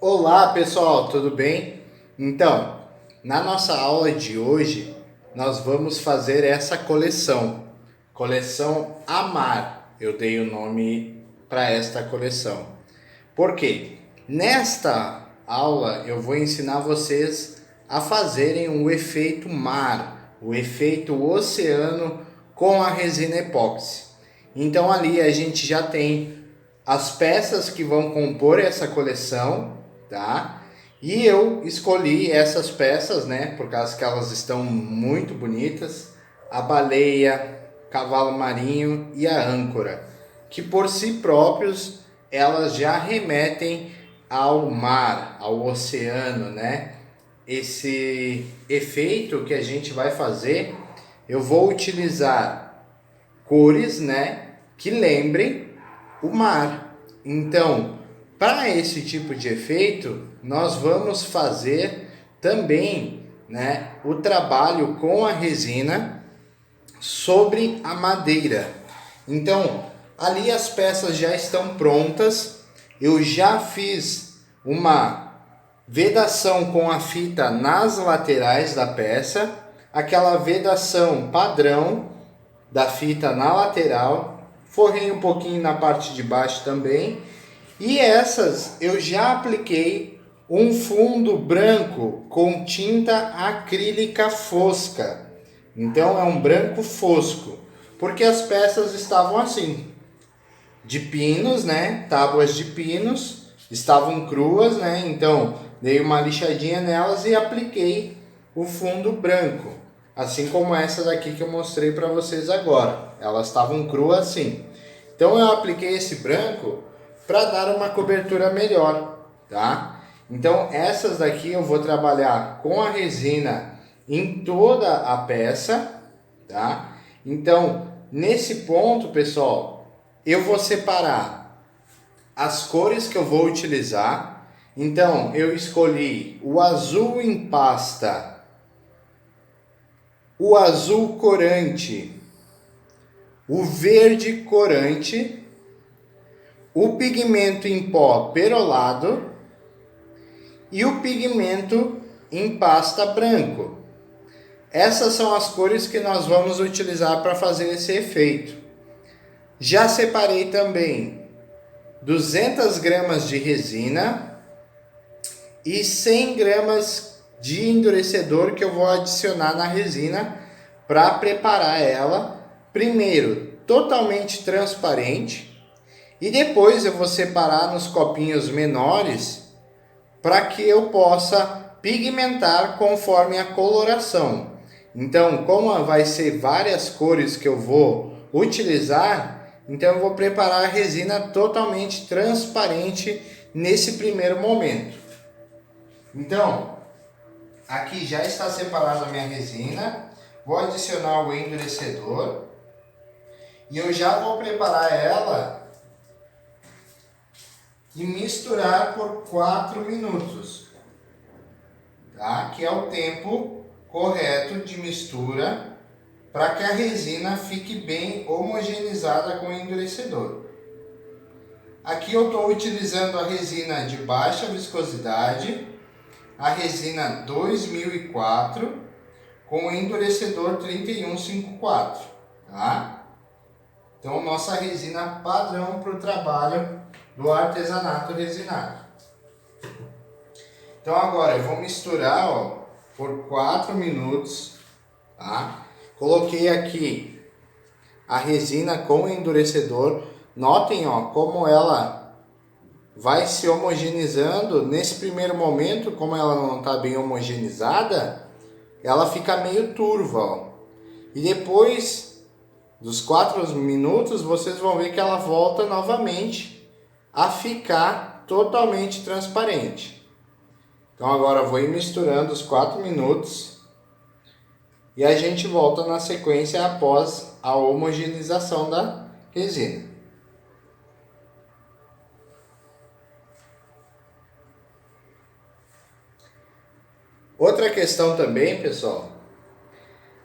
Olá pessoal, tudo bem? Então, na nossa aula de hoje, nós vamos fazer essa coleção Amar. Eu dei o nome para esta coleção. Por quê? Nesta aula eu vou ensinar vocês a fazerem o efeito mar, o efeito oceano com a resina epóxi. Então ali a gente já tem as peças que vão compor essa coleção, tá? E eu escolhi essas peças, né, por causa que elas estão muito bonitas, a baleia, cavalo marinho e a âncora, que por si próprios elas já remetem ao mar, ao oceano, né? Esse efeito que a gente vai fazer, eu vou utilizar cores, né, que lembrem o mar. Então, para esse tipo de efeito, nós vamos fazer também, né, o trabalho com a resina sobre a madeira. Então, ali as peças já estão prontas. Eu já fiz uma vedação com a fita nas laterais da peça, aquela vedação padrão da fita na lateral, forrei um pouquinho na parte de baixo também. E essas eu já apliquei um fundo branco com tinta acrílica fosca. Então é um branco fosco, porque as peças estavam assim, de pinos, né? Tábuas de pinos, estavam cruas, né? Então dei uma lixadinha nelas e apliquei o fundo branco, assim como essa daqui que eu mostrei para vocês agora. Elas estavam cruas assim. Então eu apliquei esse branco para dar uma cobertura melhor, tá? Então essas daqui eu vou trabalhar com a resina em toda a peça, tá? Então nesse ponto, pessoal, eu vou separar as cores que eu vou utilizar. Então eu escolhi o azul em pasta, o azul corante, o verde corante, o pigmento em pó perolado e o pigmento em pasta branco. Essas são as cores que nós vamos utilizar para fazer esse efeito. Já separei também 200 gramas de resina e 100 gramas de endurecedor que eu vou adicionar na resina para preparar ela, primeiro totalmente transparente, e depois eu vou separar nos copinhos menores para que eu possa pigmentar conforme a coloração. Então, como vai ser várias cores que eu vou utilizar, então eu vou preparar a resina totalmente transparente nesse primeiro momento. Então, aqui já está separada a minha resina, vou adicionar o endurecedor e eu já vou preparar ela e misturar por 4 minutos, tá? Que é o tempo correto de mistura para que a resina fique bem homogeneizada com o endurecedor. Aqui eu estou utilizando a resina de baixa viscosidade, a resina 2004 com o endurecedor 3154, tá? Então nossa resina padrão para o trabalho do artesanato resinado. Então agora eu vou misturar, ó, por 4 minutos, tá? Coloquei aqui a resina com o endurecedor. Notem, ó, como ela vai se homogeneizando. Nesse primeiro momento, como ela não está bem homogeneizada, ela fica meio turva, ó. E depois dos 4 minutos, vocês vão ver que ela volta novamente a ficar totalmente transparente. Então agora eu vou ir misturando os 4 minutos e a gente volta na sequência após a homogeneização da resina. Outra questão também, pessoal,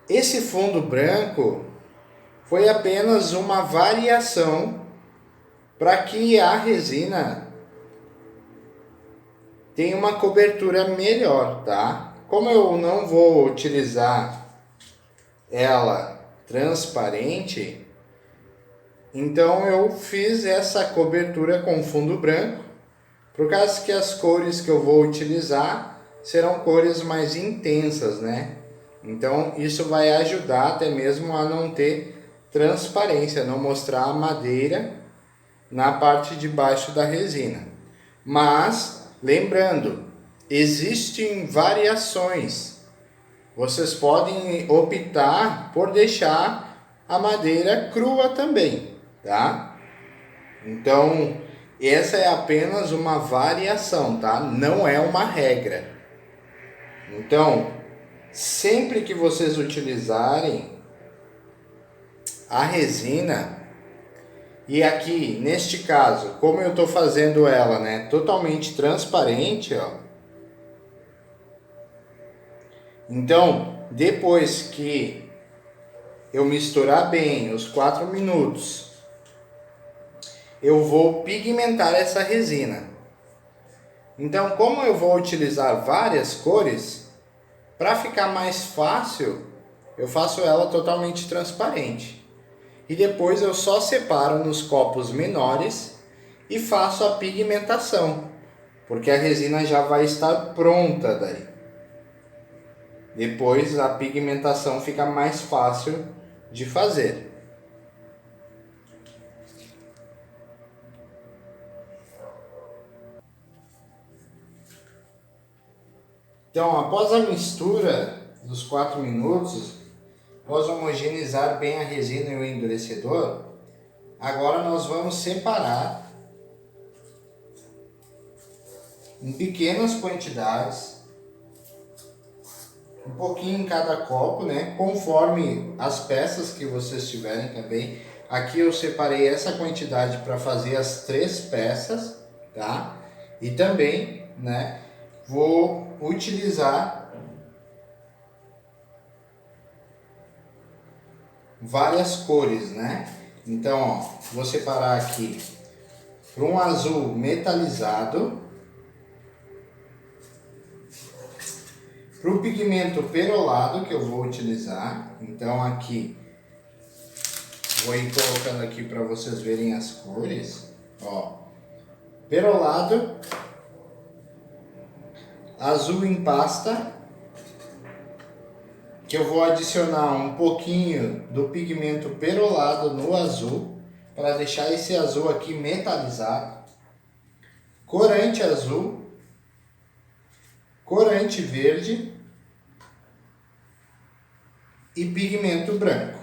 esse fundo branco foi apenas uma variação para que a resina tem uma cobertura melhor, tá? Como eu não vou utilizar ela transparente, então eu fiz essa cobertura com fundo branco, por causa que as cores que eu vou utilizar serão cores mais intensas, né? Então isso vai ajudar até mesmo a não ter transparência, não mostrar a madeira na parte de baixo da resina. Mas, lembrando, existem variações. Vocês podem optar por deixar a madeira crua também, tá? Então, essa é apenas uma variação, tá? Não é uma regra. Então, sempre que vocês utilizarem a resina, e aqui, neste caso, como eu estou fazendo ela, né, totalmente transparente, ó. Então, depois que eu misturar bem os 4 minutos, eu vou pigmentar essa resina. Então, como eu vou utilizar várias cores, para ficar mais fácil, eu faço ela totalmente transparente. E depois eu só separo nos copos menores e faço a pigmentação, porque a resina já vai estar pronta daí. Depois a pigmentação fica mais fácil de fazer. Então, após a mistura dos 4 minutos, após homogeneizar bem a resina e o endurecedor, agora nós vamos separar em pequenas quantidades, um pouquinho em cada copo, né? Conforme as peças que vocês tiverem também. Aqui eu separei essa quantidade para fazer as 3 peças, tá? E também, né, vou utilizar várias cores, né? Então, ó, vou separar aqui para um azul metalizado, para o pigmento perolado que eu vou utilizar. Então aqui vou ir colocando aqui para vocês verem as cores, ó. Perolado, azul em pasta, que eu vou adicionar um pouquinho do pigmento perolado no azul, para deixar esse azul aqui metalizado. Corante azul, corante verde e pigmento branco.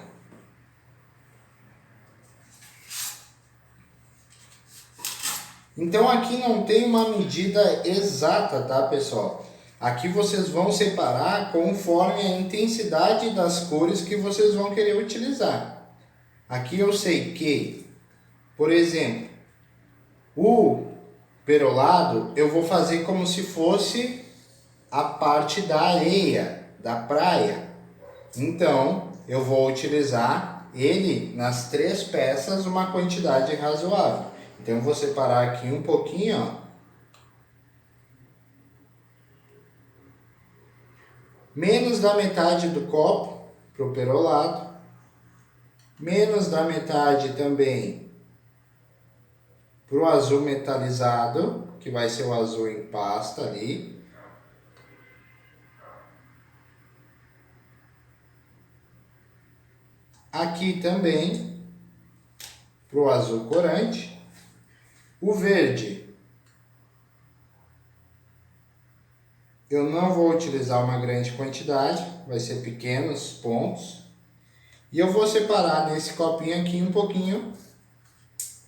Então aqui não tem uma medida exata, tá, pessoal? Aqui vocês vão separar conforme a intensidade das cores que vocês vão querer utilizar. Aqui eu sei que, por exemplo, o perolado eu vou fazer como se fosse a parte da areia, da praia. Então, eu vou utilizar ele nas 3 peças, uma quantidade razoável. Então, eu vou separar aqui um pouquinho, ó. Menos da metade do copo para o perolado. Menos da metade também para o azul metalizado, que vai ser o azul em pasta ali. Aqui também para o azul corante. O verde, eu não vou utilizar uma grande quantidade, vai ser pequenos pontos. E eu vou separar nesse copinho aqui um pouquinho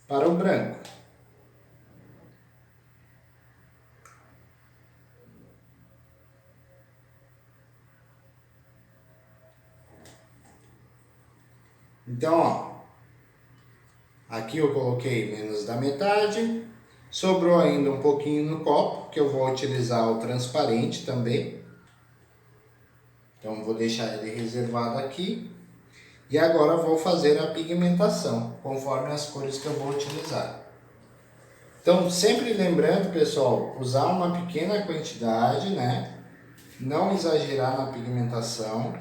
para o branco. Então, ó, aqui eu coloquei menos da metade, sobrou ainda um pouquinho no copo, que eu vou utilizar o transparente também. Então, vou deixar ele reservado aqui. E agora vou fazer a pigmentação, conforme as cores que eu vou utilizar. Então, sempre lembrando, pessoal, usar uma pequena quantidade, né? Não exagerar na pigmentação.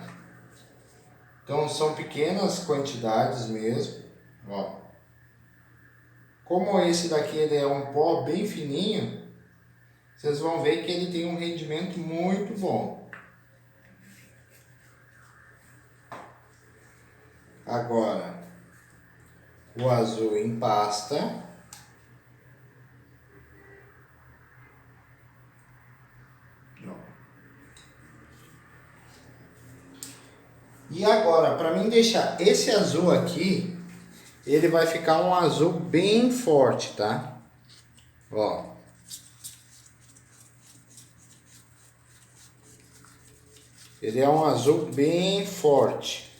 Então, são pequenas quantidades mesmo, ó. Como esse daqui ele é um pó bem fininho, vocês vão ver que ele tem um rendimento muito bom. Agora, o azul em pasta. E agora, para mim deixar esse azul aqui, ele vai ficar um azul bem forte, tá? Ó. Ele é um azul bem forte.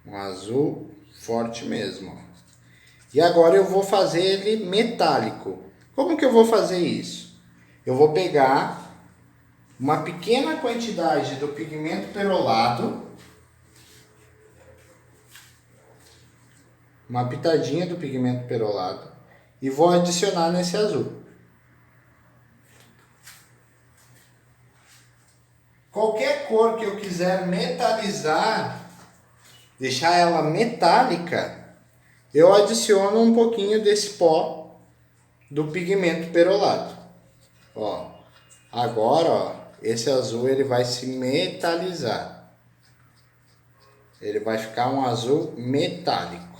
Um azul forte mesmo. E agora eu vou fazer ele metálico. Como que eu vou fazer isso? Eu vou pegar uma pequena quantidade do pigmento perolado, uma pitadinha do pigmento perolado, e vou adicionar nesse azul. Qualquer cor que eu quiser metalizar, deixar ela metálica, eu adiciono um pouquinho desse pó do pigmento perolado. Ó, agora, ó, esse azul ele vai se metalizar. Ele vai ficar um azul metálico.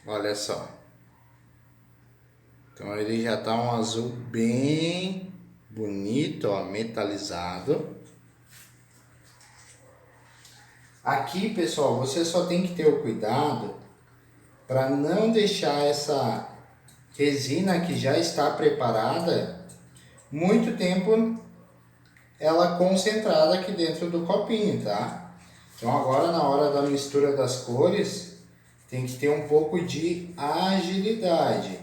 Olha só. Então ele já tá um azul bem bonito, ó, metalizado. Aqui, pessoal, você só tem que ter o cuidado para não deixar essa resina que já está preparada muito tempo ela concentrada aqui dentro do copinho, tá? Então agora na hora da mistura das cores tem que ter um pouco de agilidade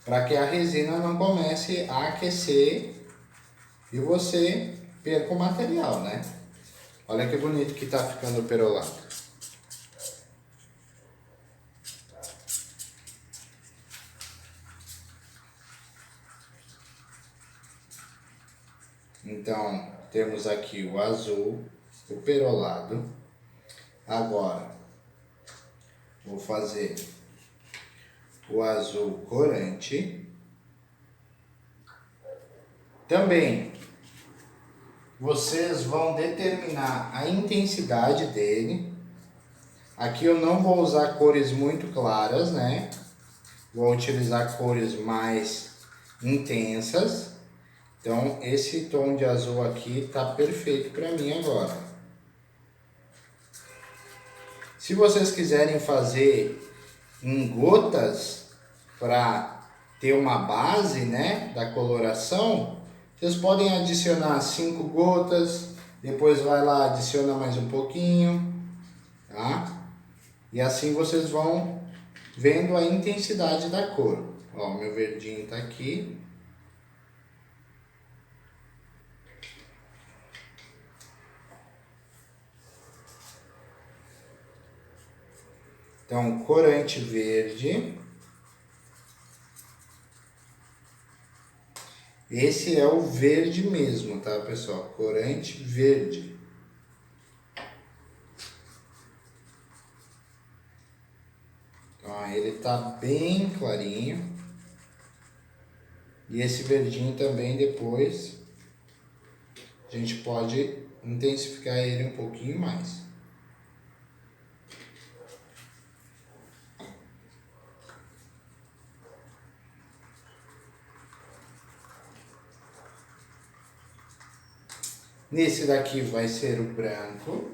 para que a resina não comece a aquecer e você perca o material, né? Olha que bonito que tá ficando o perolado. Então, temos aqui o azul, o perolado. Agora, vou fazer o azul corante. Também, vocês vão determinar a intensidade dele. Aqui eu não vou usar cores muito claras, né? Vou utilizar cores mais intensas. Então, esse tom de azul aqui tá perfeito para mim agora. Se vocês quiserem fazer em gotas para ter uma base, né, da coloração, vocês podem adicionar 5 gotas, depois vai lá, adiciona mais um pouquinho, tá? E assim vocês vão vendo a intensidade da cor. Ó, meu verdinho tá aqui. Então, corante verde. Esse é o verde mesmo, tá, pessoal? Corante verde. Então, ele tá bem clarinho. E esse verdinho também depois a gente pode intensificar ele um pouquinho mais. Nesse daqui vai ser o branco.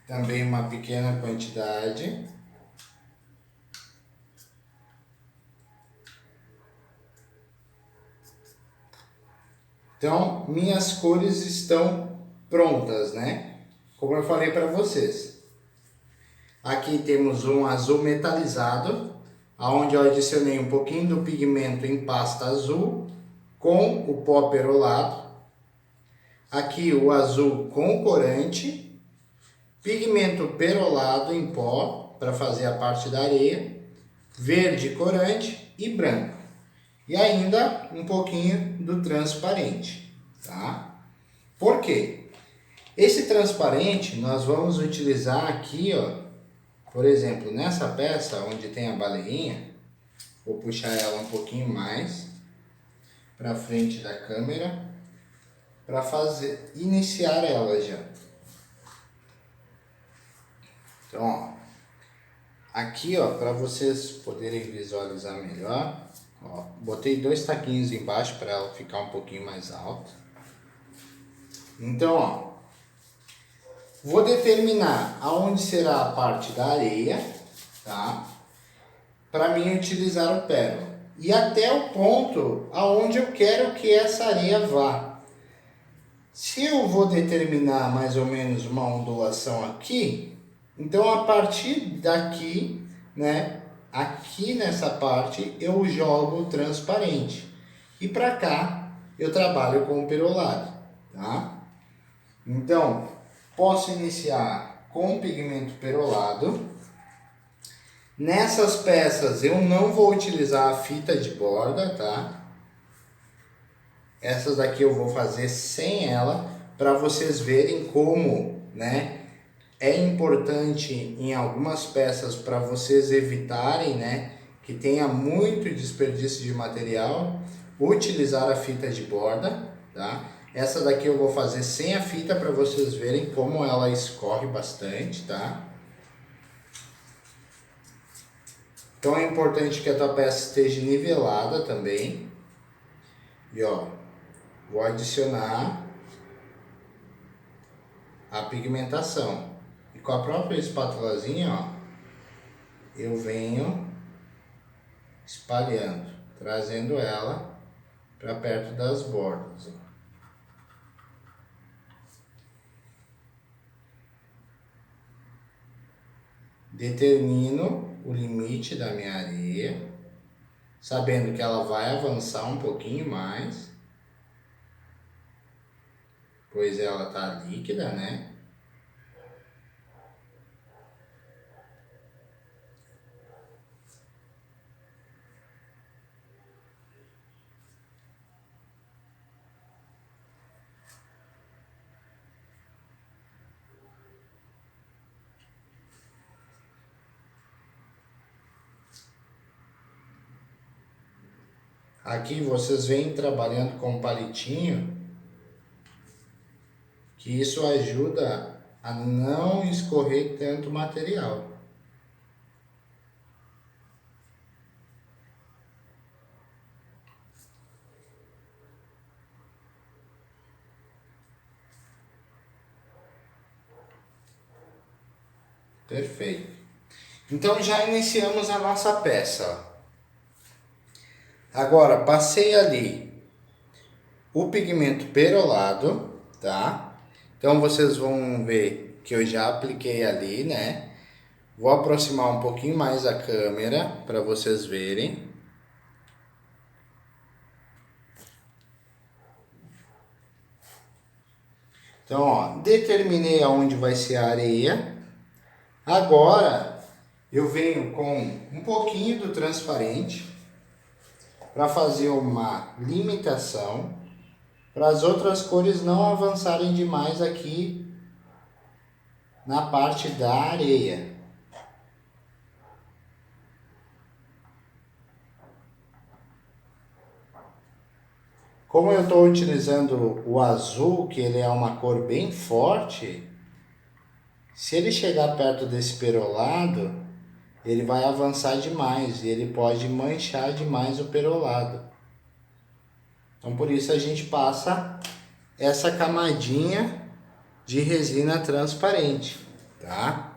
também uma pequena quantidade. Então, minhas cores estão prontas, né? Como eu falei para vocês. Aqui temos um azul metalizado, onde eu adicionei um pouquinho do pigmento em pasta azul com o pó perolado. Aqui o azul com corante, pigmento perolado em pó para fazer a parte da areia, verde corante e branco. E ainda um pouquinho do transparente, tá? Por quê? Esse transparente nós vamos utilizar aqui, ó, por exemplo, nessa peça onde tem a baleinha, vou puxar ela um pouquinho mais para frente da câmera para iniciar ela já. Então, ó, aqui, ó, para vocês poderem visualizar melhor, ó, botei 2 taquinhos embaixo para ela ficar um pouquinho mais alta. Então, ó, vou determinar aonde será a parte da areia, tá? Para mim utilizar o pérola. E até o ponto aonde eu quero que essa areia vá. Se eu vou determinar mais ou menos uma ondulação aqui, então a partir daqui, né, aqui nessa parte eu jogo o transparente. E para cá eu trabalho com o perolado, tá? Então, posso iniciar com pigmento perolado. Nessas peças eu não vou utilizar a fita de borda, tá? Essas daqui eu vou fazer sem ela, para vocês verem como, né, é importante em algumas peças para vocês evitarem, né, que tenha muito desperdício de material, utilizar a fita de borda, tá? Essa daqui eu vou fazer sem a fita para vocês verem como ela escorre bastante, tá? Então é importante que a tua peça esteja nivelada também. E ó, vou adicionar a pigmentação. E com a própria espátulazinha, ó, eu venho espalhando, trazendo ela para perto das bordas. Ó. Determino o limite da minha areia, sabendo que ela vai avançar um pouquinho mais, pois ela está líquida, né? Aqui vocês vêm trabalhando com palitinho, que isso ajuda a não escorrer tanto material. Perfeito. Então já iniciamos a nossa peça. Agora passei ali o pigmento perolado, tá? Então vocês vão ver que eu já apliquei ali, né? Vou aproximar um pouquinho mais a câmera para vocês verem. Então, ó, determinei aonde vai ser a areia. Agora eu venho com um pouquinho do transparente para fazer uma limitação, para as outras cores não avançarem demais aqui na parte da areia. Como eu estou utilizando o azul, que ele é uma cor bem forte, se ele chegar perto desse perolado, ele vai avançar demais e ele pode manchar demais o perolado. Então por isso a gente passa essa camadinha de resina transparente, tá?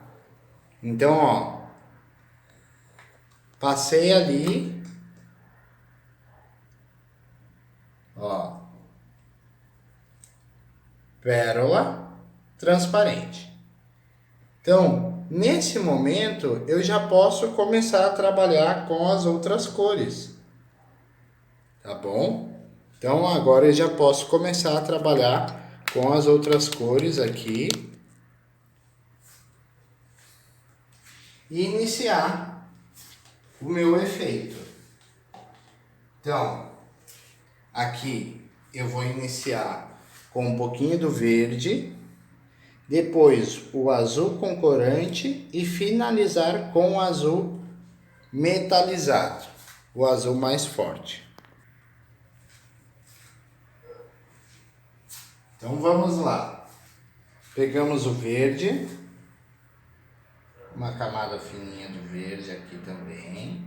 Então, ó, passei ali, ó, pérola transparente. Então, nesse momento, eu já posso começar a trabalhar com as outras cores, tá bom? Então, agora eu já posso começar a trabalhar com as outras cores aqui e iniciar o meu efeito. Então, aqui eu vou iniciar com um pouquinho do verde, depois o azul com corante e finalizar com o azul metalizado, o azul mais forte. Então vamos lá. Pegamos o verde, uma camada fininha do verde aqui também.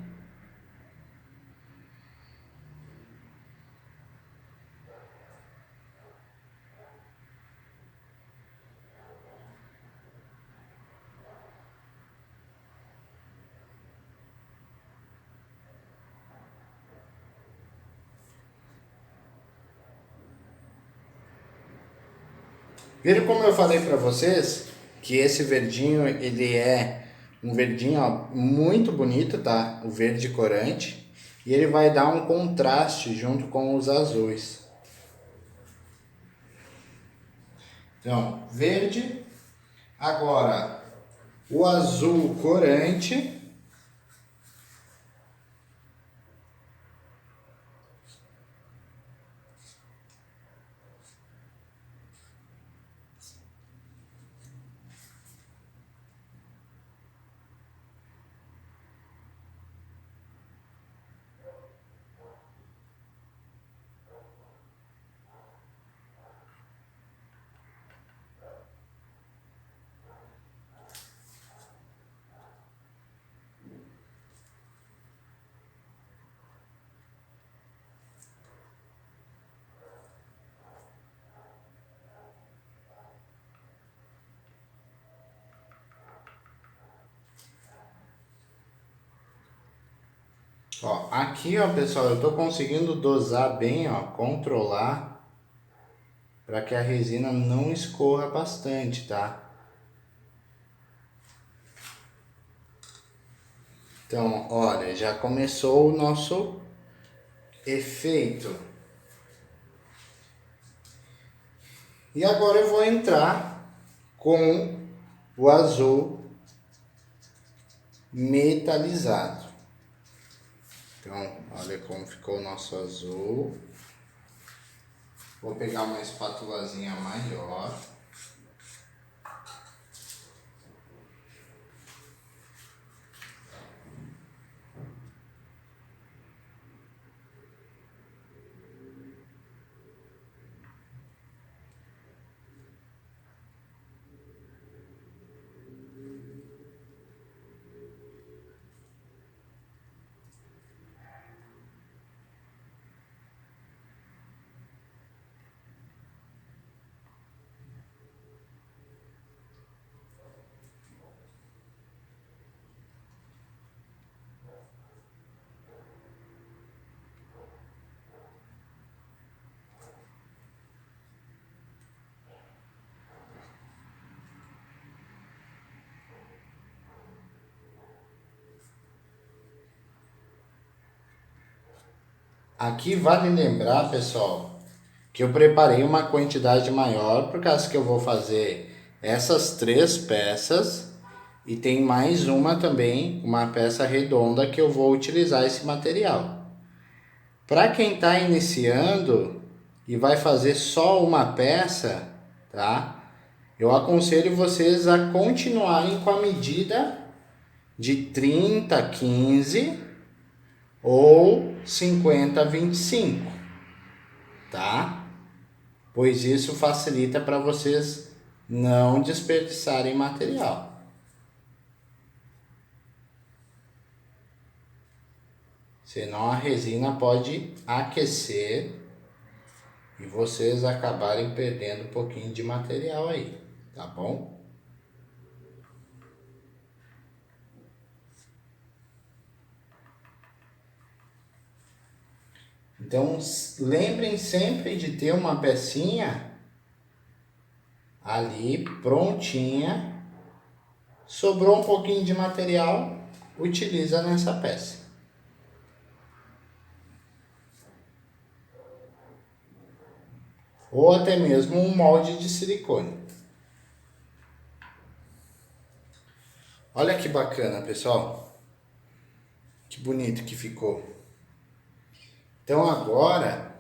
Viram como eu falei para vocês que esse verdinho ele é um verdinho, ó, muito bonito, tá? O verde corante, e ele vai dar um contraste junto com os azuis. Então, verde, agora o azul corante. Ó, aqui, ó, pessoal, eu tô conseguindo dosar bem, ó, controlar para que a resina não escorra bastante, tá? Então, olha, já começou o nosso efeito. E agora eu vou entrar com o azul metalizado. Então, olha como ficou o nosso azul. Vou pegar uma espátulazinha maior. Aqui vale lembrar, pessoal, que eu preparei uma quantidade maior por causa que eu vou fazer essas 3 peças e tem mais uma também, uma peça redonda que eu vou utilizar esse material. Para quem está iniciando e vai fazer só uma peça, tá? Eu aconselho vocês a continuarem com a medida de 30-15 ou 50-25, tá? Pois isso facilita para vocês não desperdiçarem material. Senão a resina pode aquecer e vocês acabarem perdendo um pouquinho de material aí, tá bom? Então, lembrem sempre de ter uma pecinha ali prontinha. Sobrou um pouquinho de material, utiliza nessa peça. Ou até mesmo um molde de silicone. Olha que bacana, pessoal. Que bonito que ficou. Então agora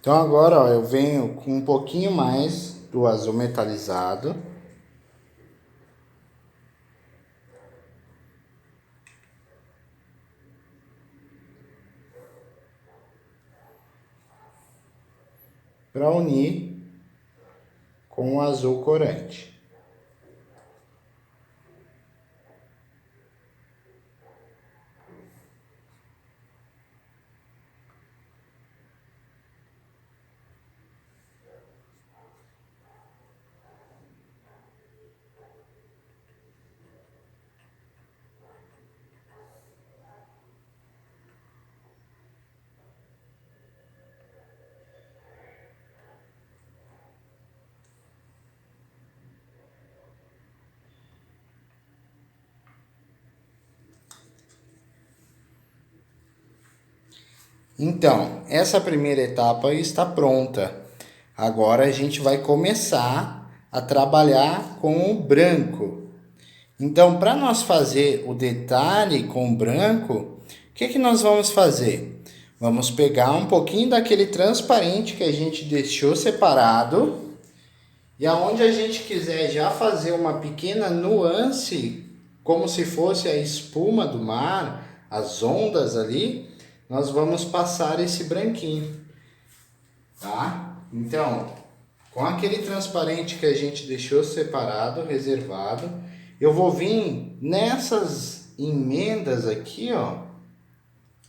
ó, eu venho com um pouquinho mais do azul metalizado. Para unir com o azul corante. Então, essa primeira etapa está pronta. Agora a gente vai começar a trabalhar com o branco. Então, para nós fazer o detalhe com o branco, o que nós vamos fazer? Vamos pegar um pouquinho daquele transparente que a gente deixou separado e aonde a gente quiser já fazer uma pequena nuance, como se fosse a espuma do mar, as ondas ali, nós vamos passar esse branquinho, tá? Então, com aquele transparente que a gente deixou separado, reservado, eu vou vir nessas emendas aqui, ó,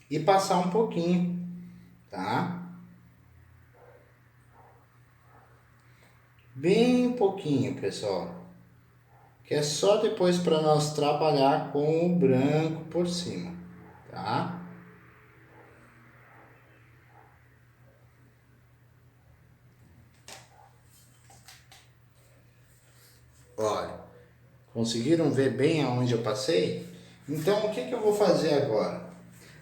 e passar um pouquinho, tá? Bem pouquinho, pessoal. Que é só depois para nós trabalhar com o branco por cima, tá? Olha, conseguiram ver bem aonde eu passei? Então, o que eu vou fazer agora?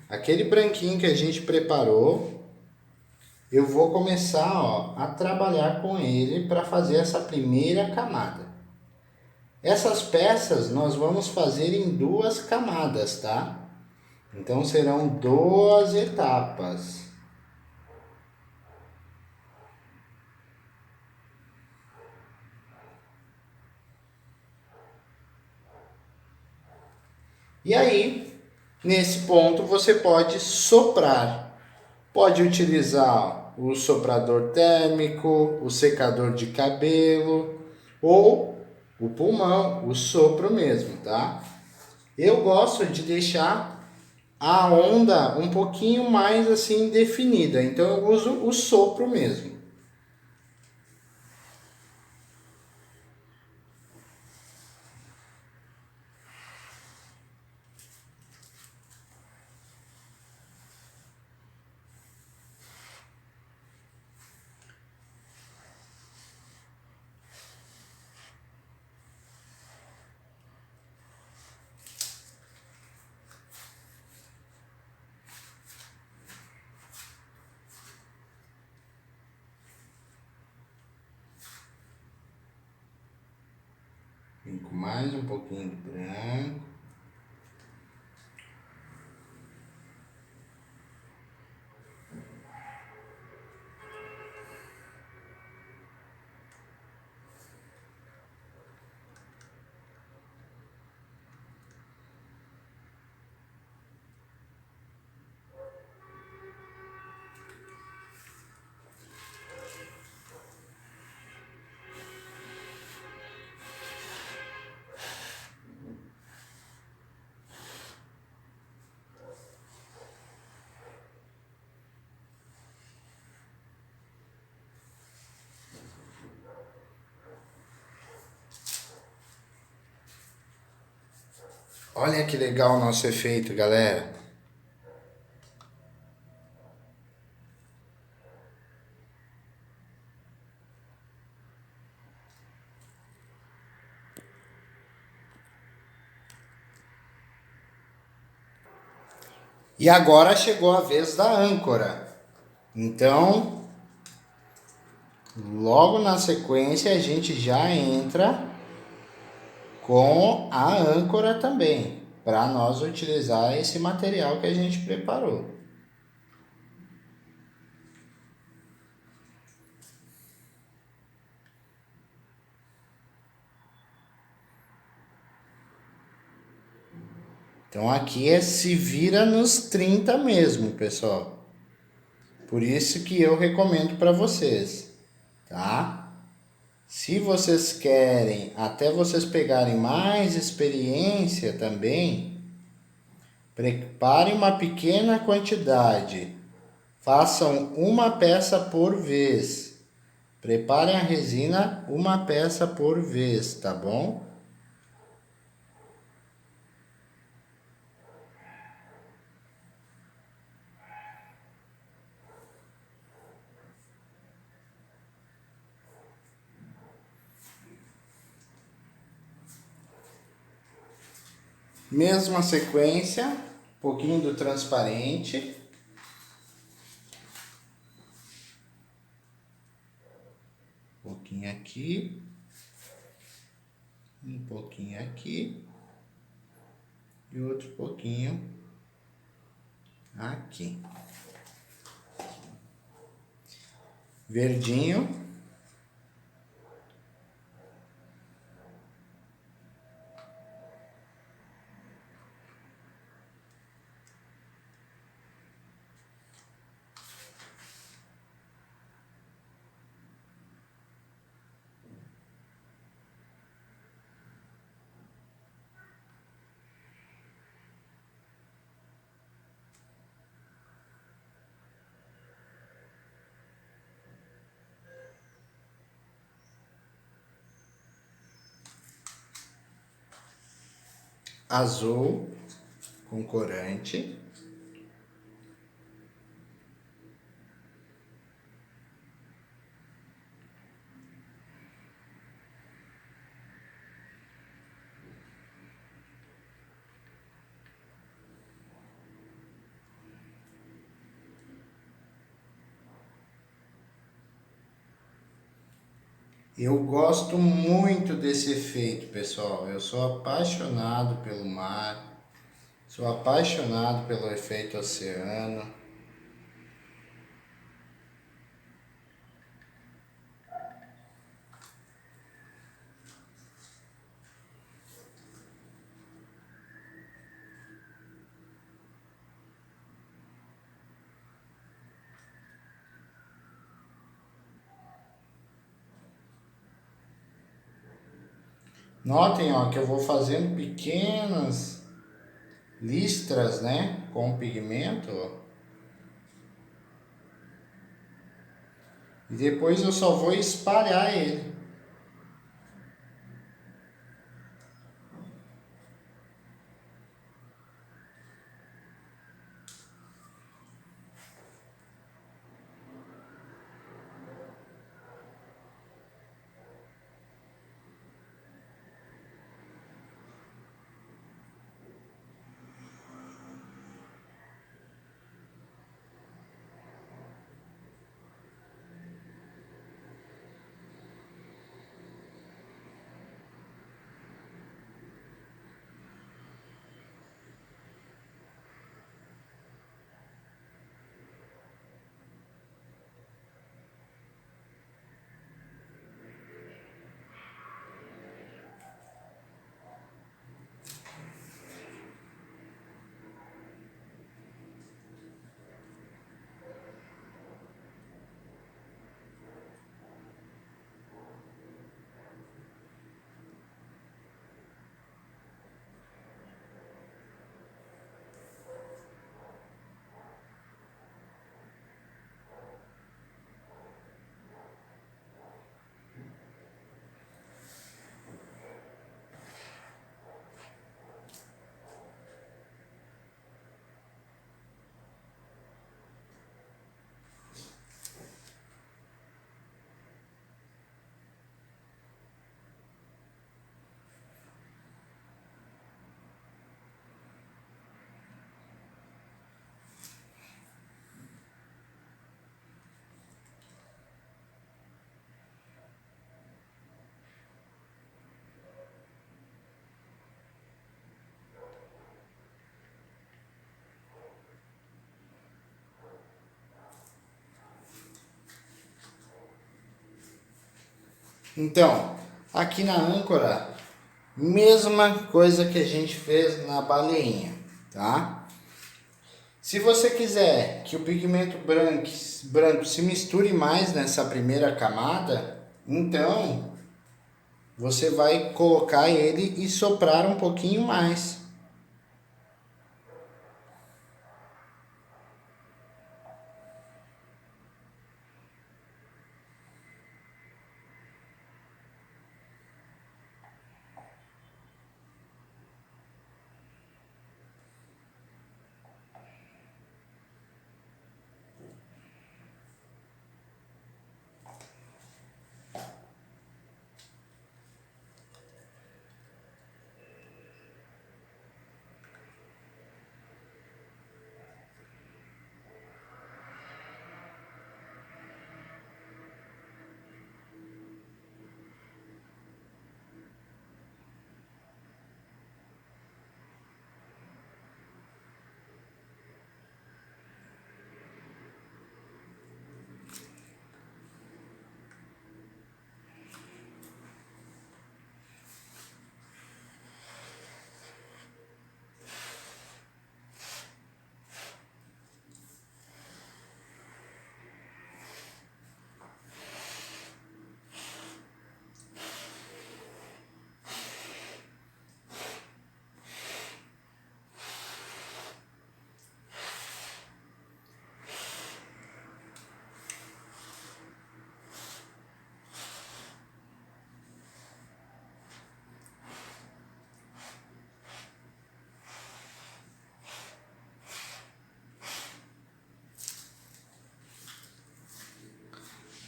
Aquele branquinho que a gente preparou, eu vou começar, ó, a trabalhar com ele para fazer essa primeira camada. Essas peças nós vamos fazer em 2 camadas, tá? Então serão 2 etapas. E aí, nesse ponto você pode soprar. Pode utilizar o soprador térmico, o secador de cabelo ou o pulmão, o sopro mesmo, tá? Eu gosto de deixar a onda um pouquinho mais assim definida, então eu uso o sopro mesmo. Vem com mais um pouquinho de branco. Olha que legal o nosso efeito, galera. E agora chegou a vez da âncora. Então, logo na sequência a gente já entra com a âncora também, para nós utilizar esse material que a gente preparou. Então aqui é se vira nos 30 mesmo, pessoal. Por isso que eu recomendo para vocês, tá? Se vocês querem, até vocês pegarem mais experiência também, preparem uma pequena quantidade. Façam uma peça por vez. Preparem a resina uma peça por vez, tá bom? Mesma sequência, um pouquinho do transparente. Um pouquinho aqui. Um pouquinho aqui. E outro pouquinho aqui. Verdinho. Azul com corante. Eu gosto muito desse efeito, pessoal. Eu sou apaixonado pelo mar, sou apaixonado pelo efeito oceano. Notem, ó, que eu vou fazendo pequenas listras, né, com pigmento, ó. E depois eu só vou espalhar ele. Então, aqui na âncora, mesma coisa que a gente fez na baleinha, tá? Se você quiser que o pigmento branco se misture mais nessa primeira camada, então você vai colocar ele e soprar um pouquinho mais.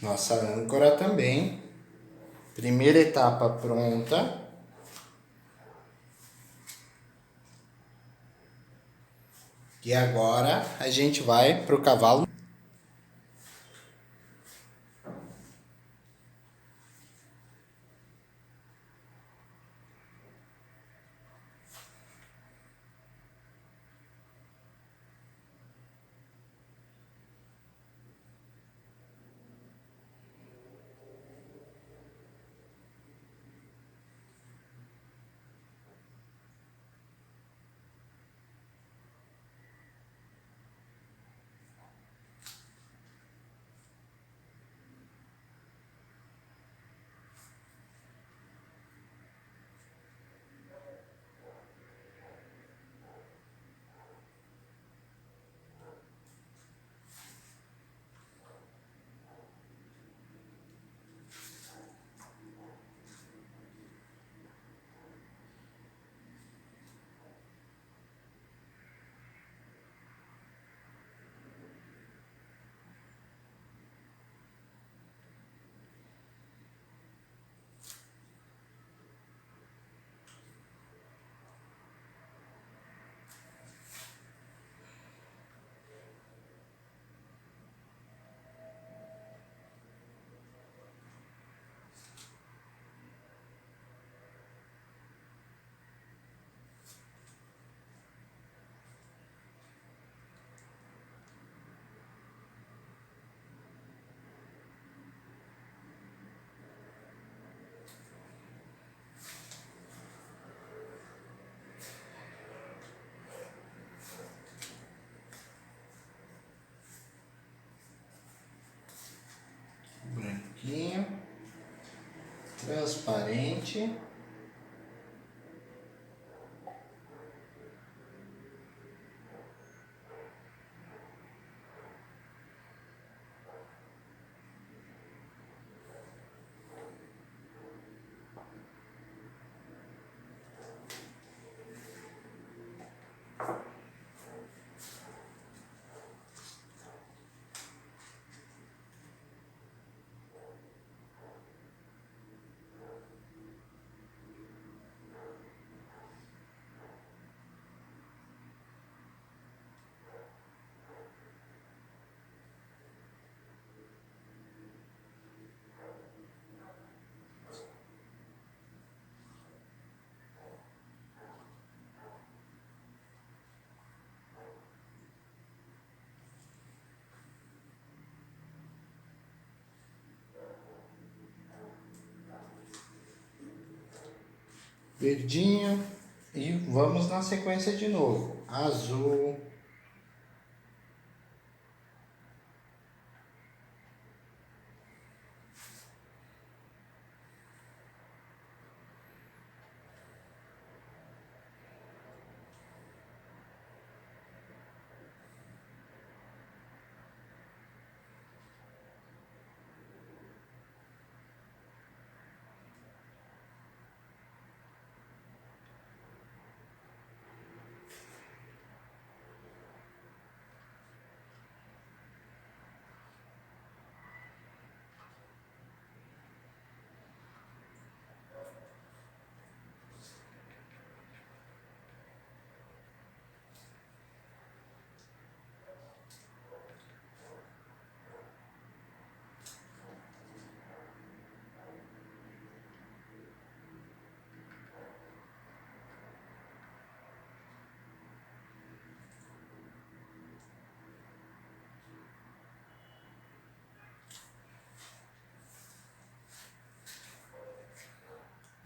Nossa âncora também. Primeira etapa pronta. E agora a gente vai pro cavalo. Branquinho. Transparente. verdinho e vamos na sequência de novo. Azul,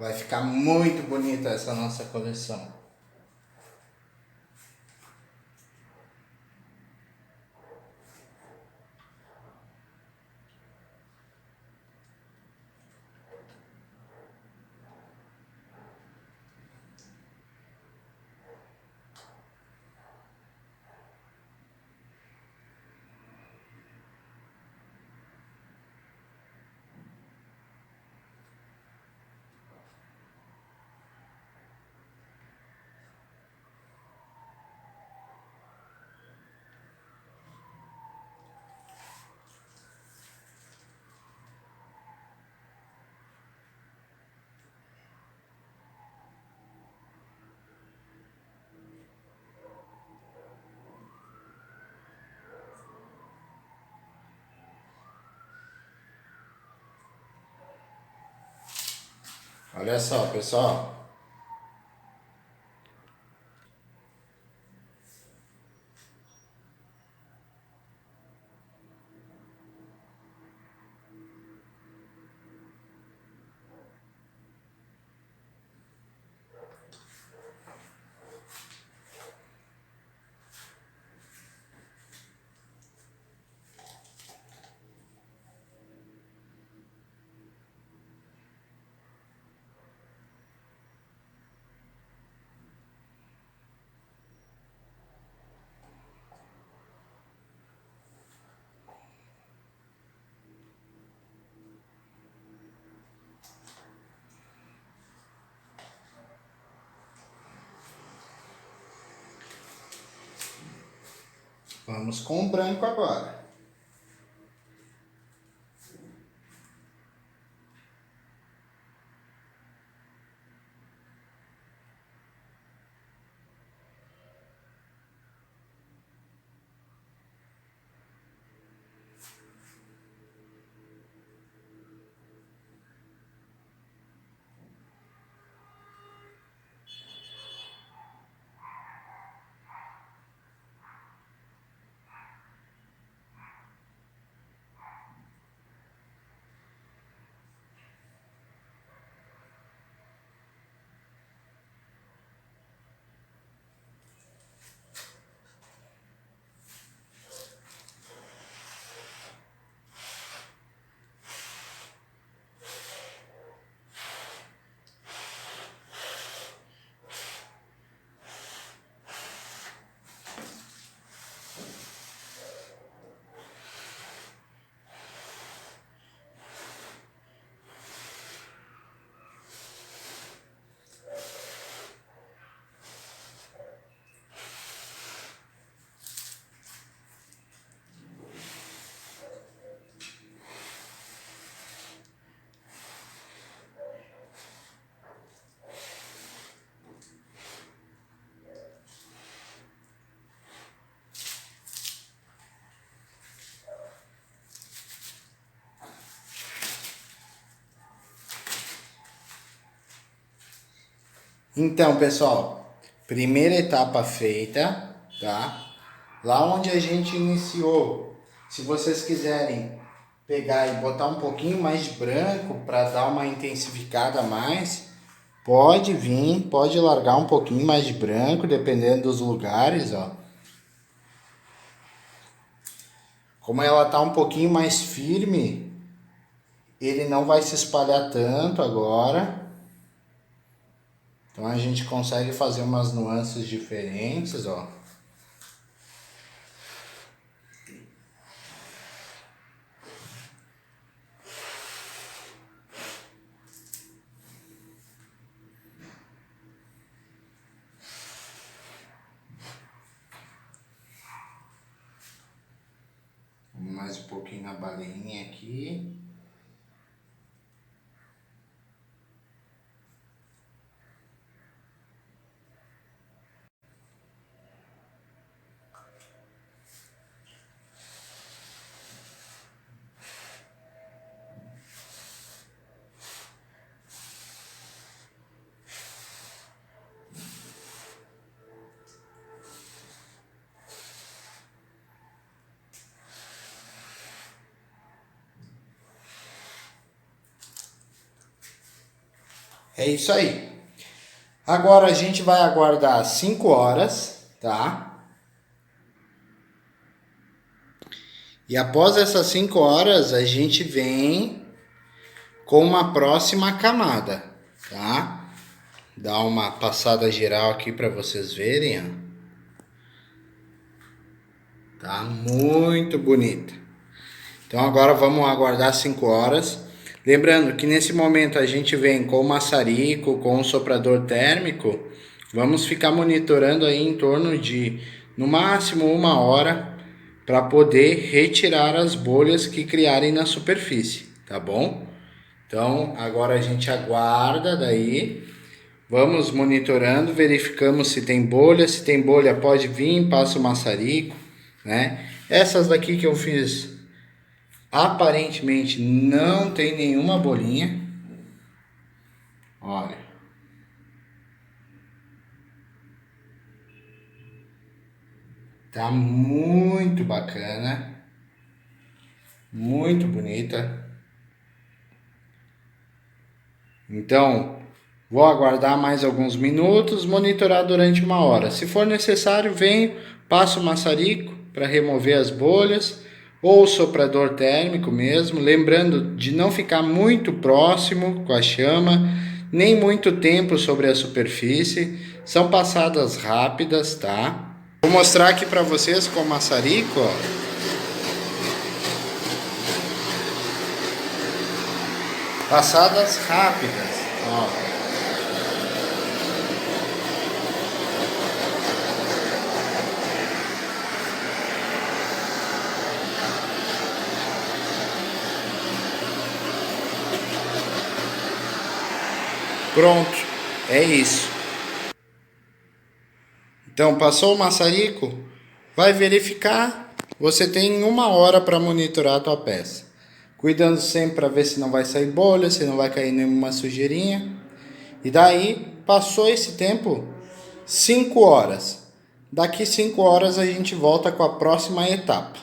vai ficar muito bonita essa nossa coleção. Olha só, pessoal. Vamos com o branco agora. Então, pessoal, primeira etapa feita, tá? Lá onde a gente iniciou, se vocês quiserem pegar e botar um pouquinho mais de branco para dar uma intensificada a mais, Pode vir, pode largar um pouquinho mais de branco, dependendo dos lugares, ó. Como ela tá um pouquinho mais firme, ele não vai se espalhar tanto agora. Então a gente consegue fazer umas nuances diferentes, ó. Mais um pouquinho na baleinha aqui. É isso aí. Agora a gente vai aguardar 5 horas, tá? E após essas 5 horas, a gente vem com uma próxima camada, tá? Dá uma passada geral aqui para vocês verem, ó. Tá muito bonita. Então agora vamos aguardar 5 horas. Lembrando que nesse momento a gente vem com o maçarico, com o soprador térmico. Vamos ficar monitorando aí em torno de, no máximo, 1 hora, para poder retirar as bolhas que criarem na superfície, tá bom? Então agora a gente aguarda daí. Vamos monitorando, verificamos se tem bolha pode vir, passa o maçarico, né? Essas daqui que eu fiz, aparentemente não tem nenhuma bolinha. Olha. Tá muito bacana. Muito bonita. Então, vou aguardar mais alguns minutos, monitorar durante 1 hora. Se for necessário, venho, passo o maçarico para remover as bolhas, ou o soprador térmico mesmo, lembrando de não ficar muito próximo com a chama, nem muito tempo sobre a superfície. São passadas rápidas, tá? Vou mostrar aqui para vocês com o maçarico, ó. Passadas rápidas, ó. Pronto, é isso. Então, passou o maçarico, vai verificar, você tem 1 hora para monitorar a tua peça. Cuidando sempre para ver se não vai sair bolha, se não vai cair nenhuma sujeirinha. E daí, passou esse tempo, 5 horas. Daqui 5 horas a gente volta com a próxima etapa.